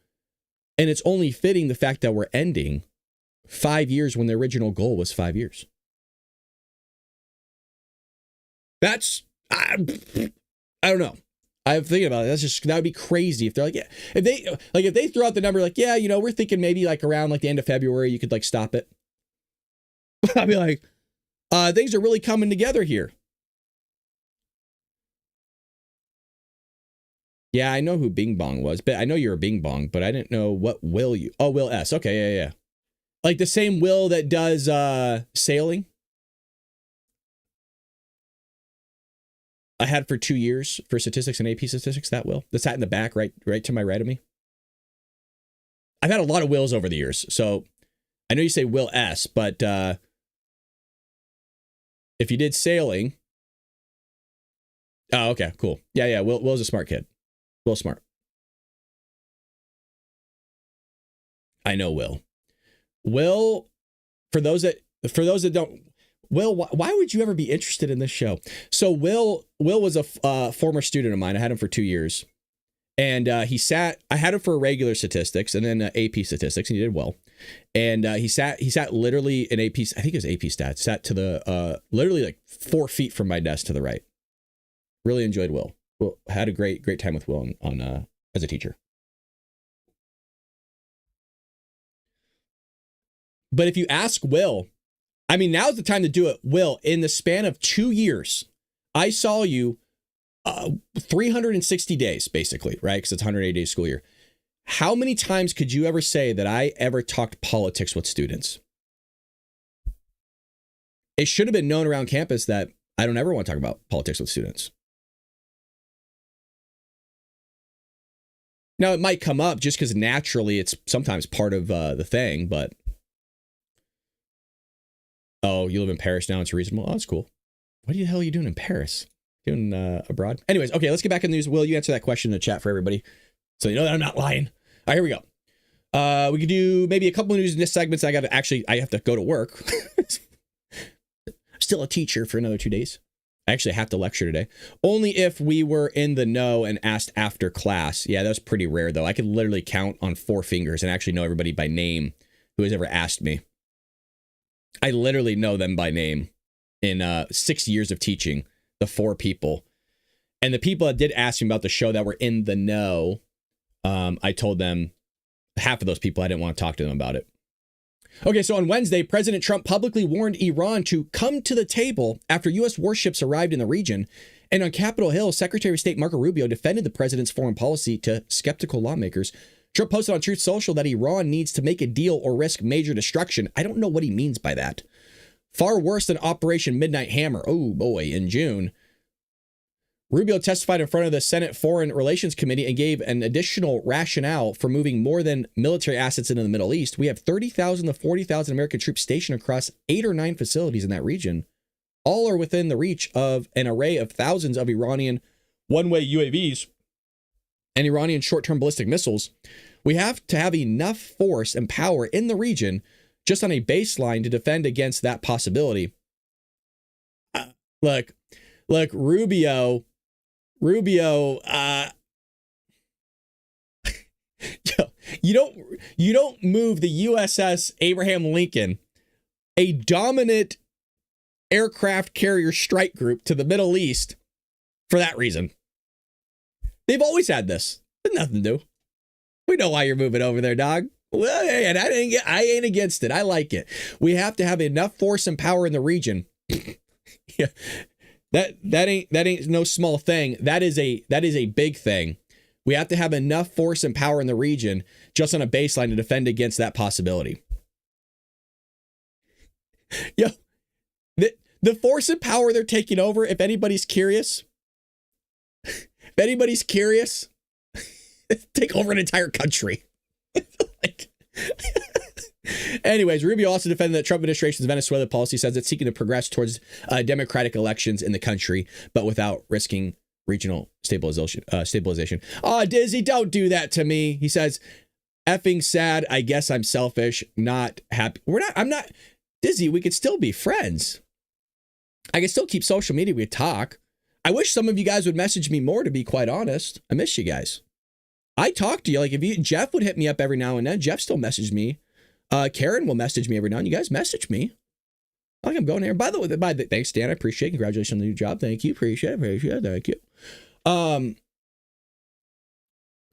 And it's only fitting the fact that we're ending 5 years when the original goal was 5 years. That's, I don't know. I'm thinking about it. That would be crazy if they're like, yeah, if they throw out the number, like, yeah, you know, we're thinking maybe like around like the end of February, you could like stop it. I'd be like, things are really coming together here. Yeah, I know who Bing Bong was, but I know you're a Bing Bong, but I didn't know what Will you. Oh, Will S. Okay, yeah. Like the same Will that does sailing. I had for 2 years for statistics and AP statistics, that Will. That sat in the back right to my right of me. I've had a lot of Wills over the years, so I know you say Will S, but if you did sailing. Oh, okay, cool. Yeah, Will's a smart kid. Will smart. I know Will. Will, for those that don't, Will, why would you ever be interested in this show? So Will was a former student of mine. I had him for 2 years, and I had him for regular statistics and then AP statistics, and he did well. And he sat literally in AP, I think it was AP stats, sat to the literally like 4 feet from my desk to the right. Really enjoyed Will. Well, had a great time with Will on as a teacher. But if you ask Will, I mean, now's the time to do it. Will, in the span of 2 years, I saw you 360 days, basically, right? Because it's 180 days school year. How many times could you ever say that I ever talked politics with students? It should have been known around campus that I don't ever want to talk about politics with students. Now, it might come up just because naturally it's sometimes part of the thing, but... Oh, you live in Paris now, it's reasonable? Oh, that's cool. What the hell are you doing in Paris? Doing abroad? Anyways, okay, let's get back in the news. Will, you answer that question in the chat for everybody, so you know that I'm not lying. All right, here we go. We could do maybe a couple of news segments. I have to go to work. Still a teacher for another 2 days. I actually have to lecture today. Only if we were in the know and asked after class. Yeah, that was pretty rare, though. I could literally count on 4 fingers and actually know everybody by name who has ever asked me. I literally know them by name in 6 years of teaching, the 4 people. And the people that did ask me about the show that were in the know, I told them, half of those people, I didn't want to talk to them about it. Okay, so on Wednesday, President Trump publicly warned Iran to come to the table after U.S. warships arrived in the region. And on Capitol Hill, Secretary of State Marco Rubio defended the president's foreign policy to skeptical lawmakers. Trump posted on Truth Social that Iran needs to make a deal or risk major destruction. I don't know what he means by that. Far worse than Operation Midnight Hammer. Oh boy, in June. Rubio testified in front of the Senate Foreign Relations Committee and gave an additional rationale for moving more than military assets into the Middle East. We have 30,000 to 40,000 American troops stationed across 8 or 9 facilities in that region. All are within the reach of an array of thousands of Iranian one-way UAVs and Iranian short-term ballistic missiles. We have to have enough force and power in the region just on a baseline to defend against that possibility. Look, Rubio, you don't move the USS Abraham Lincoln, a dominant aircraft carrier strike group, to the Middle East for that reason. They've always had this. There's nothing new. We know why you're moving over there, dog. Well, and I ain't against it. I like it. We have to have enough force and power in the region. Yeah, that ain't no small thing. That is a big thing. We have to have enough force and power in the region just on a baseline to defend against that possibility. Yo, the force and power they're taking over, if anybody's curious, take over an entire country. Like, anyways, Rubio also defended that Trump administration's Venezuela policy says it's seeking to progress towards democratic elections in the country, but without risking regional stabilization. Oh, Dizzy, don't do that to me. He says, effing sad. I guess I'm selfish, not happy. I'm not. Dizzy, we could still be friends. I can still keep social media. We talk. I wish some of you guys would message me more, to be quite honest. I miss you guys. I talk to you. Like, Jeff would hit me up every now and then. Jeff still messaged me. Karen will message me every now and then. You guys message me. Like, I'm going there. By the way, thanks, Dan. I appreciate it. Congratulations on the new job. Thank you. Appreciate it. Thank you.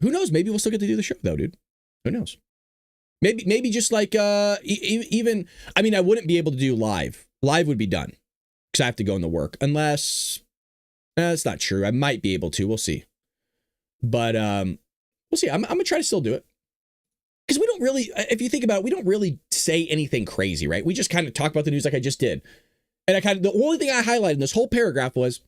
Who knows? Maybe we'll still get to do the show, though, dude. Who knows? Maybe just like, even, I mean, I wouldn't be able to do live. Live would be done because I have to go into work. Unless, that's not true. I might be able to. We'll see. But we'll see. I'm going to try to still do it. Because we don't really, if you think about it, we don't really say anything crazy, right? We just kind of talk about the news like I just did. And the only thing I highlighted in this whole paragraph was,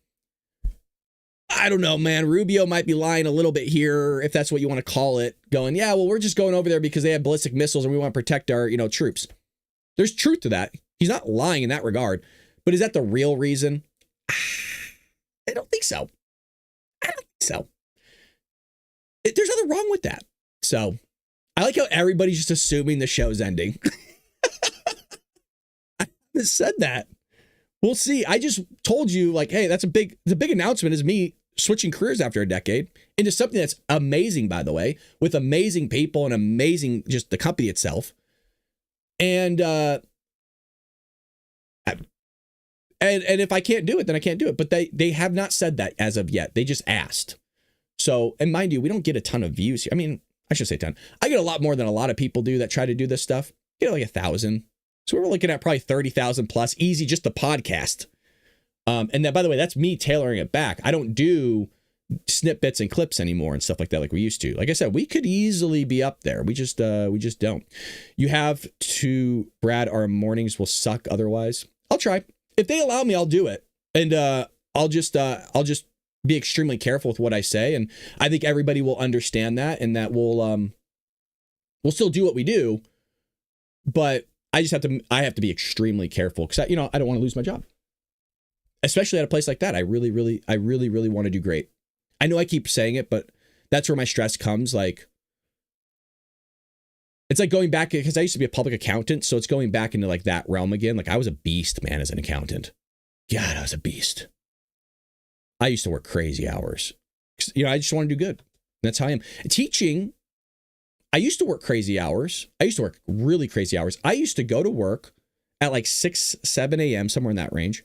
I don't know, man, Rubio might be lying a little bit here, if that's what you want to call it, going, yeah, well, we're just going over there because they have ballistic missiles and we want to protect our, troops. There's truth to that. He's not lying in that regard. But is that the real reason? I don't think so. There's nothing wrong with that. So I like how everybody's just assuming the show's ending. I haven't said that. We'll see. I just told you, like, hey, the big announcement is me switching careers after a decade into something that's amazing, by the way, with amazing people and amazing, just the company itself. And if I can't do it, then I can't do it. But they have not said that as of yet. They just asked. So, and mind you, we don't get a ton of views here. I mean, I should say 10. I get a lot more than a lot of people do that try to do this stuff. I get like 1,000. So we're looking at probably 30,000 plus, easy, just the podcast. And that, by the way, that's me tailoring it back. I don't do snippets and clips anymore and stuff like that like we used to. Like I said, we could easily be up there. We just don't. You have to, Brad, our mornings will suck otherwise. I'll try. If they allow me, I'll do it. And I'll just be extremely careful with what I say. And I think everybody will understand that, and that we'll still do what we do. But I have to be extremely careful because I don't want to lose my job, especially at a place like that. I really want to do great. I know I keep saying it, but that's where my stress comes. Like, it's like going back, because I used to be a public accountant. So it's going back into like that realm again. Like, I was a beast, man, as an accountant. God, I was a beast. I used to work crazy hours. I just want to do good. That's how I am. Teaching, I used to work crazy hours. I used to work really crazy hours. I used to go to work at like 6, 7 a.m., somewhere in that range.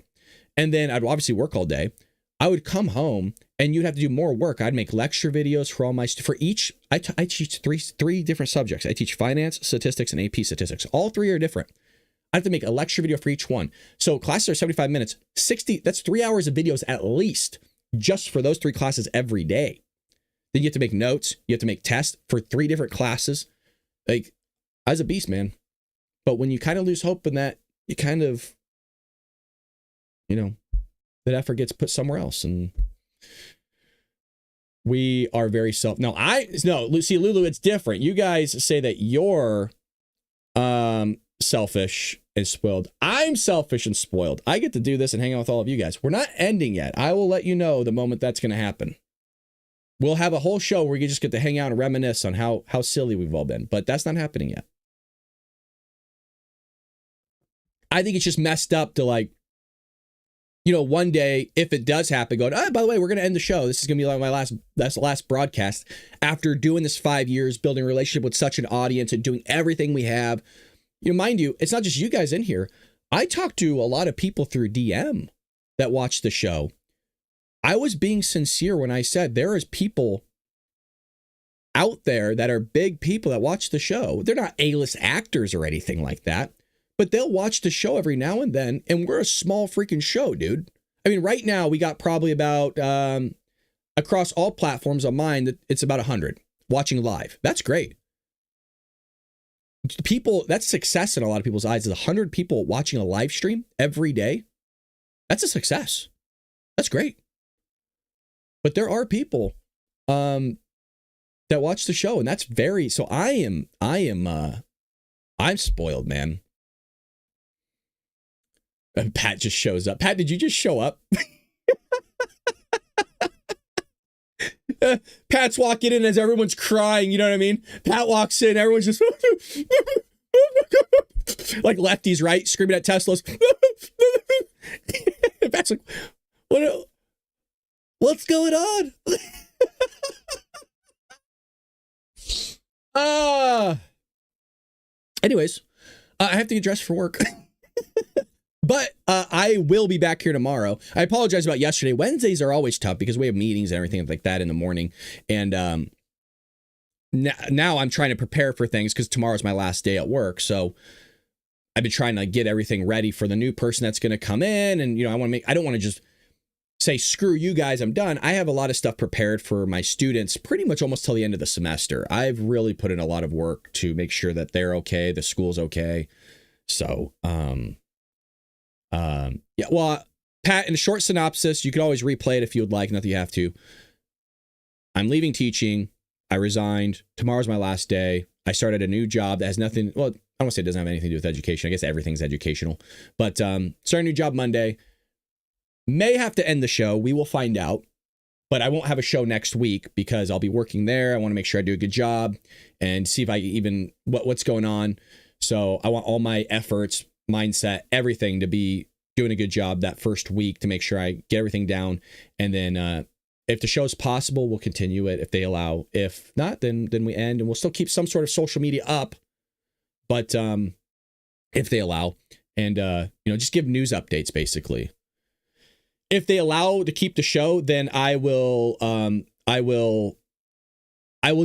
And then I'd obviously work all day. I would come home and you'd have to do more work. I'd make lecture videos for all my, for each, I teach three different subjects. I teach finance, statistics, and AP statistics. All three are different. I have to make a lecture video for each one. So classes are 75 minutes, 60, that's 3 hours of videos at least, just for those 3 classes every day. Then you have to make notes. You have to make tests for 3 different classes. Like, I was a beast, man. But when you kind of lose hope in that, you kind of, that effort gets put somewhere else. And we are very see, Lulu, it's different. You guys say that you're selfish and spoiled. I'm selfish and spoiled. I get to do this and hang out with all of you guys. We're not ending yet. I will let you know the moment that's going to happen. We'll have a whole show where you just get to hang out and reminisce on how silly we've all been, but that's not happening yet. I think it's just messed up to, like, one day, if it does happen, going, oh, by the way, we're going to end the show. This is going to be like that's the last broadcast. After doing this 5 years, building a relationship with such an audience and doing everything we have, mind you, it's not just you guys in here. I talked to a lot of people through DM that watch the show. I was being sincere when I said there is people out there that are big people that watch the show. They're not A-list actors or anything like that, but they'll watch the show every now and then. And we're a small freaking show, dude. I mean, right now we got probably about, across all platforms on mine, it's about 100 watching live. That's great. People, that's success in a lot of people's eyes. Is 100 people watching a live stream every day. That's a success. That's great. But there are people that watch the show, and that's very, so I'm spoiled, man. Pat just shows up. Pat, did you just show up? Pat's walking in as everyone's crying, you know what I mean? Pat walks in, everyone's just like lefties, right? Screaming at Teslas. Pat's like, what's going on? Anyways, I have to get dressed for work. But I will be back here tomorrow. I apologize about yesterday. Wednesdays are always tough because we have meetings and everything like that in the morning. And now I'm trying to prepare for things because tomorrow's my last day at work. So I've been trying to get everything ready for the new person that's going to come in. And, you know, I don't want to just say, screw you guys, I'm done. I have a lot of stuff prepared for my students pretty much almost till the end of the semester. I've really put in a lot of work to make sure that they're okay, the school's okay. So, yeah, well, Pat, in a short synopsis, you could always replay it if you would like, not that you have to. I'm leaving teaching. I resigned. Tomorrow's my last day. I started a new job that has nothing, well, I don't want to say it doesn't have anything to do with education. I guess everything's educational. But starting a new job Monday. May have to end the show. We will find out. But I won't have a show next week because I'll be working there. I want to make sure I do a good job and see if I even, what's going on. So I want all my efforts, mindset, everything to be doing a good job that first week to make sure I get everything down. And then if the show is possible, we'll continue it if they allow. If not, then we end, and we'll still keep some sort of social media up. But if they allow, and just give news updates basically. If they allow to keep the show, then I will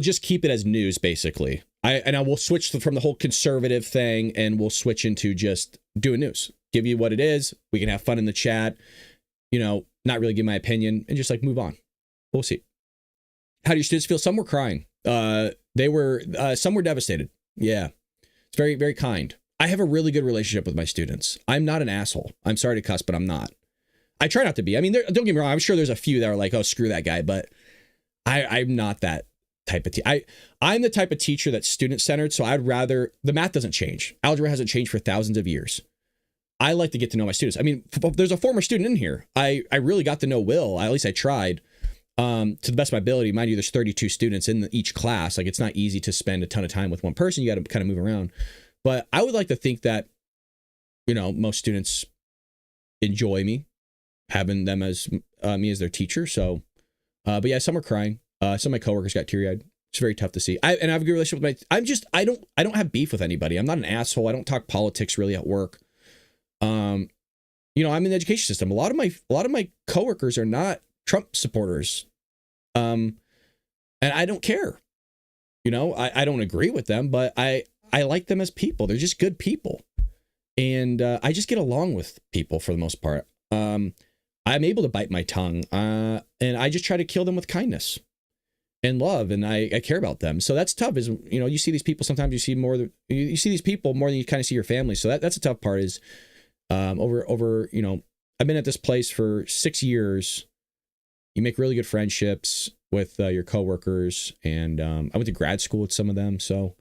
just keep it as news basically. I will switch from the whole conservative thing, and we'll switch into just doing news. Give you what it is. We can have fun in the chat. Not really give my opinion and just like move on. We'll see. How do your students feel? Some were crying. Some were devastated. Yeah. It's very, very kind. I have a really good relationship with my students. I'm not an asshole. I'm sorry to cuss, but I'm not. I try not to be. I mean, don't get me wrong. I'm sure there's a few that are like, oh, screw that guy. But I'm not that type of I'm the type of teacher that's student-centered. So I'd rather, the math doesn't change. Algebra hasn't changed for thousands of years. I like to get to know my students. I mean, there's a former student in here. I really got to know Will. At least I tried to the best of my ability. Mind you, there's 32 students in each class. Like, it's not easy to spend a ton of time with one person. You got to kind of move around. But I would like to think that, most students enjoy me, having them as me as their teacher. So, but yeah, some are crying. Some of my coworkers got teary-eyed. It's very tough to see. I have a good relationship with I don't have beef with anybody. I'm not an asshole. I don't talk politics really at work. I'm in the education system. A lot of my coworkers are not Trump supporters. And I don't care. I don't agree with them, but I like them as people. They're just good people. And I just get along with people for the most part. I'm able to bite my tongue. And I just try to kill them with kindness and love, and I care about them. So that's tough. Is you see these people, sometimes you see these people more than you kind of see your family. So that's a tough part. Is over I've been at this place for 6 years. You make really good friendships with your coworkers, and I went to grad school with some of them. So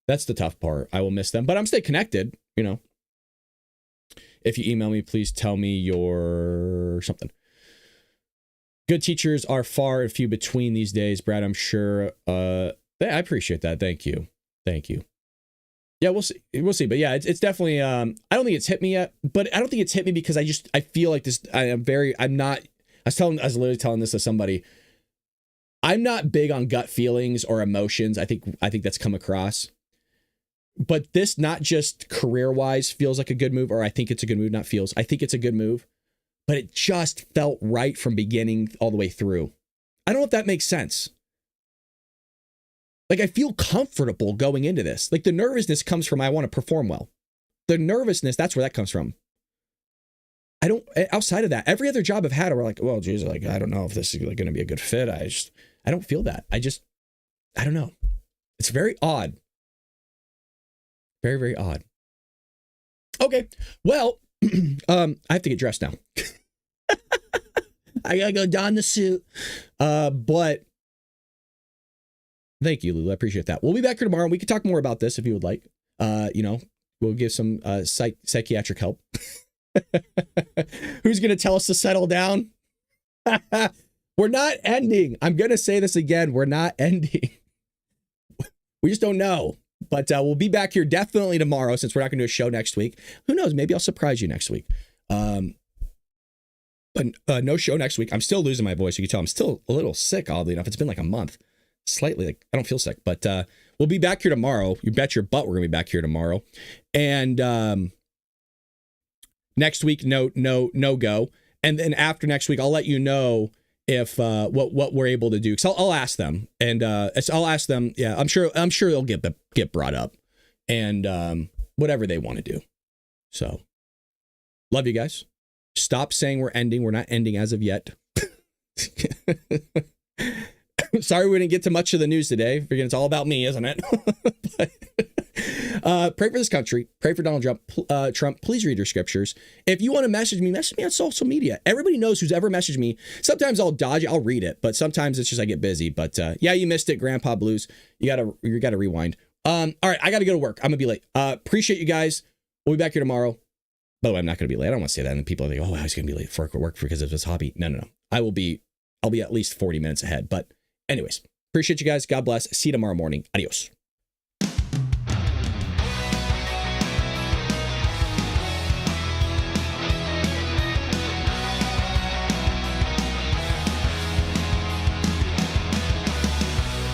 that's the tough part. I will miss them, but I'm stay connected. If you email me, please tell me your something. Good teachers are far and few between these days, Brad. I'm sure. I appreciate that. Thank you. Yeah, we'll see. But yeah, it's definitely. I don't think it's hit me yet, but I don't think it's hit me because I feel like this. I'm not. I was literally telling this to somebody. I'm not big on gut feelings or emotions. I think that's come across. But this, not just career-wise, feels like a good move, or I think it's a good move. Not feels. I think it's a good move. But it just felt right from beginning all the way through. I don't know if that makes sense. Like, I feel comfortable going into this. Like, the nervousness comes from I want to perform well. The nervousness, that's where that comes from. I don't, outside of that, every other job I've had, we're like, well, geez, like, I don't know if this is like going to be a good fit. I don't feel that. I don't know. It's very odd. Very, very odd. Okay. Well, I have to get dressed now. I gotta go don the suit. But thank you, Lulu. I appreciate that. We'll be back here tomorrow. We can talk more about this if you would like. We'll give some psychiatric help. Who's going to tell us to settle down? We're not ending. I'm going to say this again. We're not ending. We just don't know. But we'll be back here definitely tomorrow since we're not going to do a show next week. Who knows? Maybe I'll surprise you next week. But no show next week. I'm still losing my voice. You can tell I'm still a little sick, oddly enough. It's been like a month. Slightly. Like, I don't feel sick. But we'll be back here tomorrow. You bet your butt we're going to be back here tomorrow. And next week, no go. And then after next week, I'll let you know if what we're able to do. Because I'll ask them. And I'll ask them. Yeah, I'm sure it'll get brought up. And whatever they want to do. So, love you guys. Stop saying we're ending. We're not ending as of yet. Sorry we didn't get to much of the news today. Figuring it's all about me, isn't it? Pray for this country. Pray for Donald Trump. Please read your scriptures. If you want to message me on social media. Everybody knows who's ever messaged me. Sometimes I'll dodge it. I'll read it. But sometimes it's just I get busy. But yeah, you missed it, Grandpa Blues. You gotta rewind. All right, I gotta go to work. I'm gonna be late. Appreciate you guys. We'll be back here tomorrow. By the way, I'm not gonna be late. I don't want to say that. And people are like, oh, I was gonna be late for work because of this hobby. No. I'll be at least 40 minutes ahead. But anyways, appreciate you guys. God bless. See you tomorrow morning. Adios.